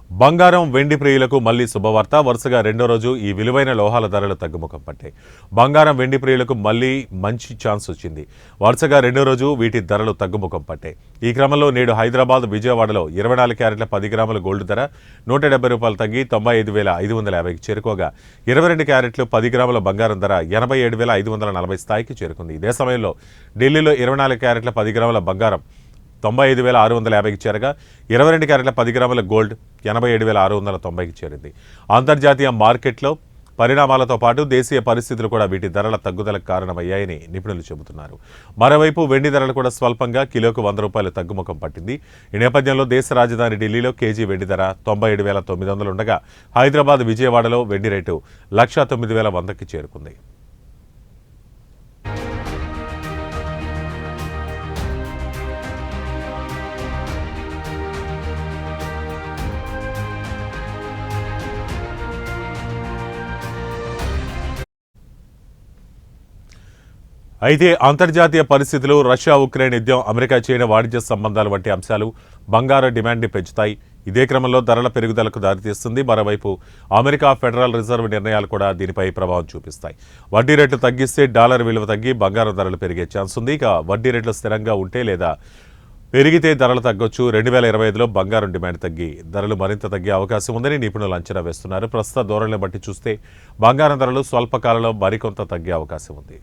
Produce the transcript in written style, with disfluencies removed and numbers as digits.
బంగారం వెండి ప్రియులకు మళ్లీ శుభవార్త. వరుసగా రెండో రోజు ఈ విలువైన లోహాల ధరలు తగ్గుముఖం పట్టాయి. బంగారం వెండి ప్రియులకు మళ్లీ మంచి ఛాన్స్ వచ్చింది. వరుసగా రెండో రోజు వీటి ధరలు తగ్గుముఖం పట్టాయి. ఈ క్రమంలో నేడు హైదరాబాద్, విజయవాడలో 24 క్యారెట్ల 10 గ్రాముల గోల్డ్ ధర ₹170 తగ్గి 95,550కి చేరుకోగా 22 క్యారెట్లు 10 గ్రాముల బంగారం ధర 87,540 స్థాయికి చేరుకుంది. ఇదే సమయంలో ఢిల్లీలో 24 క్యారెట్ల 10 గ్రాముల బంగారం 95,650కి చేరగా 22 క్యారెట్ల 10 గ్రాముల గోల్డ్ 87,690కి చేరింది. అంతర్జాతీయ మార్కెట్లో పరిణామాలతో పాటు దేశీయ పరిస్థితులు కూడా వీటి ధరల తగ్గుదలకు కారణమయ్యాయని నిపుణులు చెబుతున్నారు. మరోవైపు వెండి ధరలు కూడా స్వల్పంగా కిలోకు ₹100 తగ్గుముఖం పట్టింది. ఈ నేపథ్యంలో దేశ రాజధాని ఢిల్లీలో కేజీ వెండి ధర 97,900 ఉండగా హైదరాబాద్, విజయవాడలో వెండి రేటు 1,09,100కి చేరుకుంది. అయితే అంతర్జాతీయ పరిస్థితులు, రష్యా ఉక్రెయిన్ యుద్ధం, అమెరికా చైనా వాణిజ్య సంబంధాలు వంటి అంశాలు బంగారు డిమాండ్ని పెంచుతాయి. ఇదే క్రమంలో ధరల పెరుగుదలకు దారితీస్తుంది. మరోవైపు అమెరికా ఫెడరల్ రిజర్వ్ నిర్ణయాలు కూడా దీనిపై ప్రభావం చూపిస్తాయి. వడ్డీ రేట్లు తగ్గిస్తే డాలర్ విలువ తగ్గి బంగారం ధరలు పెరిగే ఛాన్స్ ఉంది. ఇక వడ్డీ రేట్లు స్థిరంగా ఉంటే లేదా పెరిగితే ధరలు తగ్గొచ్చు. 2025లో బంగారం డిమాండ్ తగ్గి ధరలు మరింత తగ్గే అవకాశం ఉందని నిపుణులు అంచనా వేస్తున్నారు. ప్రస్తుత ధోరణిని బట్టి చూస్తే బంగారం ధరలు స్వల్పకాలంలో మరికొంత తగ్గే అవకాశం ఉంది.